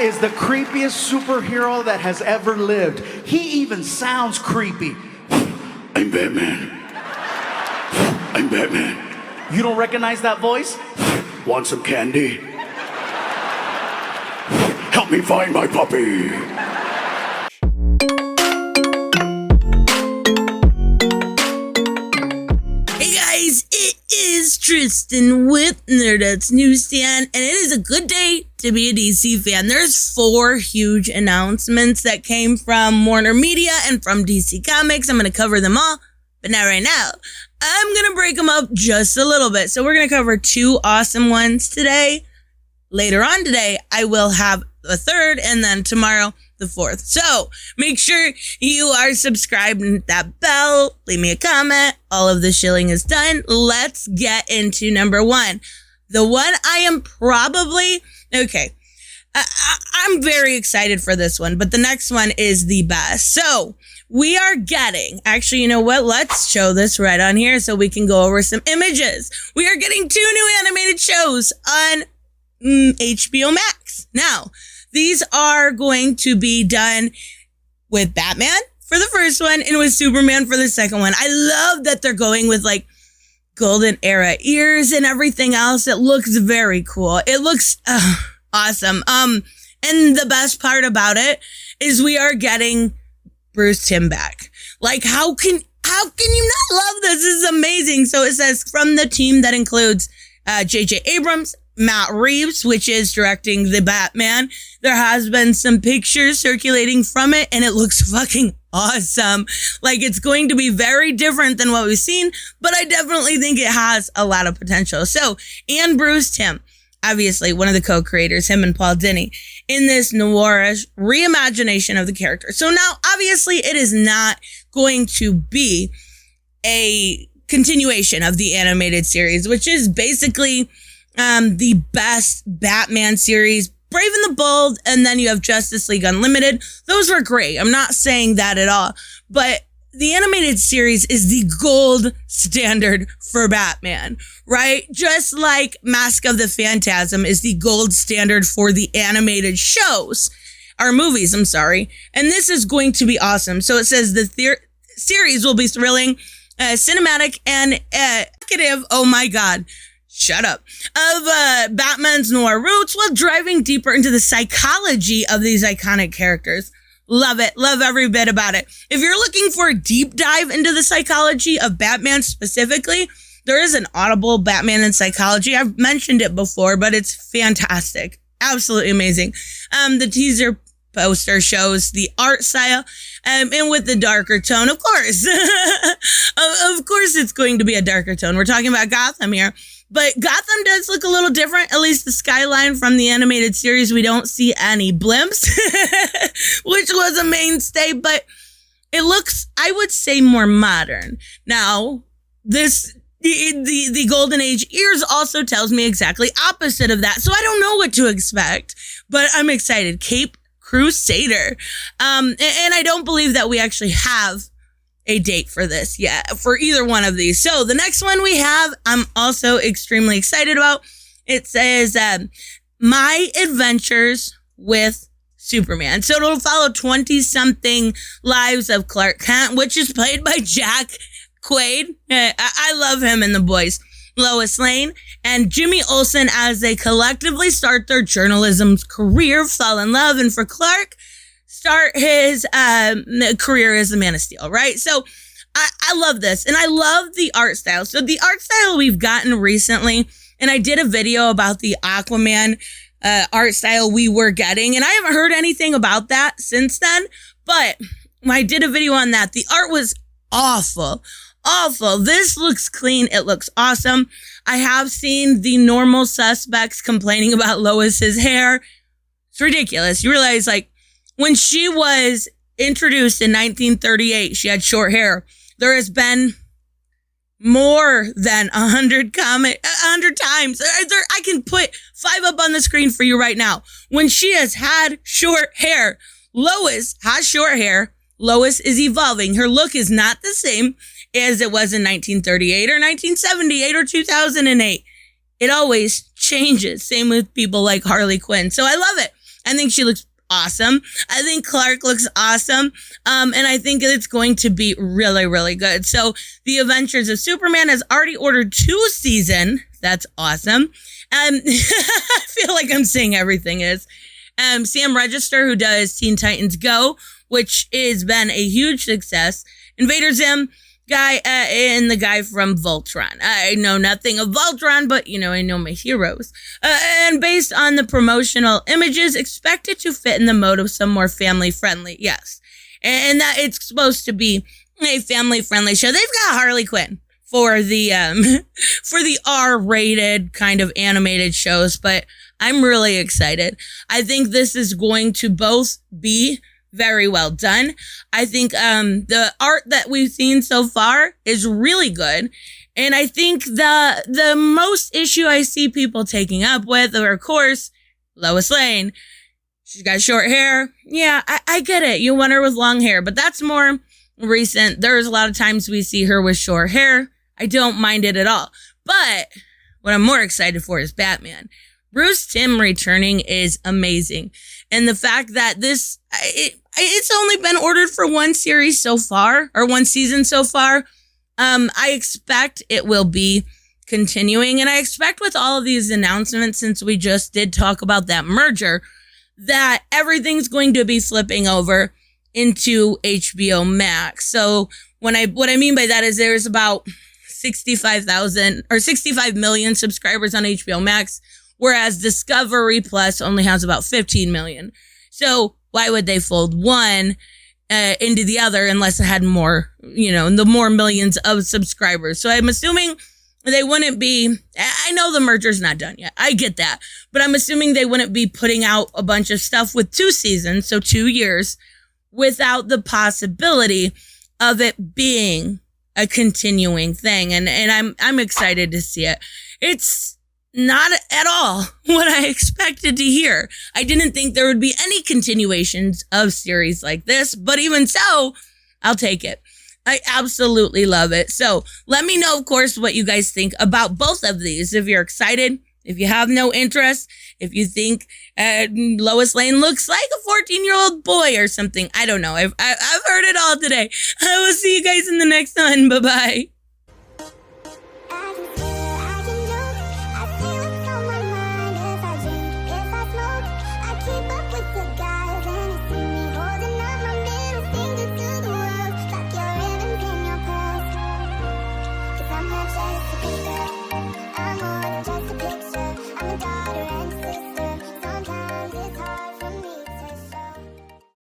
is the creepiest superhero that has ever lived. He even sounds creepy. I'm Batman. I'm Batman. You don't recognize that voice? Want some candy? Help me find my puppy. Hey guys, it is Tristan with NewsStand, and it is a good day to be a DC fan. There's 4 huge announcements that came from Warner Media and from DC Comics. I'm going to cover them all, but not right now. I'm going to break them up just a little bit. So we're going to cover 2 awesome ones today. Later on today, I will have the 3rd, and then tomorrow, the 4th. So make sure you are subscribed and hit that bell. Leave me a comment. All of the shilling is done. Let's get into number 1. The one I am probably... Okay. I'm very excited for this one, but the next one is the best. So we are getting... Actually, you know what? Let's show this right on here so we can go over some images. We are getting 2 new animated shows on HBOMax. Now, these are going to be done with Batman for the first one and with Superman for the second one. I love that they're going with like golden era ears and everything else. It looks very cool. It looks awesome. And the best part about it is we are getting Bruce Timm back. Like, how can you not love this? This is amazing. So it says from the team that includes J.J. Abrams, Matt Reeves, which is directing the Batman. There has been some pictures circulating from it, and it looks fucking awesome. Like, it's going to be very different than what we've seen, but I definitely think it has a lot of potential. So, and Bruce Timm, obviously one of the co-creators, him and Paul Dini, in this noir-ish reimagination of the character. So now, obviously, it is not going to be a continuation of the animated series, which is basically the best Batman series, Brave and the Bold, and then you have Justice League Unlimited. Those were great. I'm not saying that at all, but the animated series is the gold standard for Batman, right? Just like Mask of the Phantasm is the gold standard for the animated shows, or movies, I'm sorry. And this is going to be awesome. So it says the series will be thrilling, cinematic, and evocative. Oh my God. Shut up. Of Batman's noir roots while driving deeper into the psychology of these iconic characters. Love it. Love every bit about it. If you're looking for a deep dive into the psychology of Batman specifically, there is an Audible Batman in Psychology. I've mentioned it before, but it's fantastic. Absolutely amazing. The teaser poster shows the art style and with the darker tone, of course. Of course it's going to be a darker tone. We're talking about Gotham here. But Gotham does look a little different, at least the skyline from the animated series. We don't see any blimps, which was a mainstay, but it looks, I would say, more modern. Now, the Golden Age ears also tells me exactly opposite of that, so I don't know what to expect, but I'm excited. Caped Crusader. And I don't believe that we actually have a date for this yet, for either one of these. So the next one we have, I'm also extremely excited about. It says, My Adventures with Superman. So it'll follow 20-something lives of Clark Kent, which is played by Jack Quaid. I love him in The Boys. Lois Lane and Jimmy Olsen as they collectively start their journalism career, fall in love, and for Clark, start his career as the Man of Steel, right? So I love this, and I love the art style. So the art style we've gotten recently, and I did a video about the Aquaman art style we were getting, and I haven't heard anything about that since then, but when I did a video on that, the art was awful. This looks clean. It looks awesome. I have seen the normal suspects complaining about Lois's hair. It's ridiculous. You realize, like, when she was introduced in 1938, she had short hair. There has been more than 100 times. I can put 5 up on the screen for you right now. When she has had short hair, Lois has short hair. Lois is evolving. Her look is not the same as it was in 1938 or 1978 or 2008. It always changes. Same with people like Harley Quinn. So I love it. I think she looks awesome. I think Clark looks awesome. And I think it's going to be really, really good. So The Adventures of Superman has already ordered 2 seasons. That's awesome. I feel like I'm saying everything is. Sam Register, who does Teen Titans Go, which has been a huge success. Invader Zim guy, and the guy from Voltron. I know nothing of Voltron, but, I know my heroes. And based on the promotional images, expected to fit in the mode of some more family-friendly. Yes. And that it's supposed to be a family-friendly show. They've got Harley Quinn for the R-rated kind of animated shows, but I'm really excited. I think this is going to both be very well done. I think the art that we've seen so far is really good. And I think the most issue I see people taking up with are, of course, Lois Lane. She's got short hair. Yeah, I get it. You want her with long hair, but that's more recent. There's a lot of times we see her with short hair. I don't mind it at all. But what I'm more excited for is Batman. Bruce Timm returning is amazing. And the fact that it's only been ordered for 1 series so far, or 1 season so far. I expect it will be continuing. And I expect with all of these announcements, since we just did talk about that merger, that everything's going to be flipping over into HBOMax. So what I mean by that is there's about 65,000 or 65 million subscribers on HBOMax, whereas Discovery Plus only has about 15 million. So why would they fold one into the other unless it had more, the more millions of subscribers? So I'm assuming they wouldn't be, I know the merger's not done yet. I get that. But I'm assuming they wouldn't be putting out a bunch of stuff with 2 seasons, so 2 years, without the possibility of it being a continuing thing. And I'm excited to see it. It's not at all what I expected to hear. I didn't think there would be any continuations of series like this, but even so, I'll take it. I absolutely love it. So let me know, of course, what you guys think about both of these. If you're excited, if you have no interest, if you think Lois Lane looks like a 14-year-old boy or something. I don't know. I've heard it all today. I will see you guys in the next one. Bye-bye.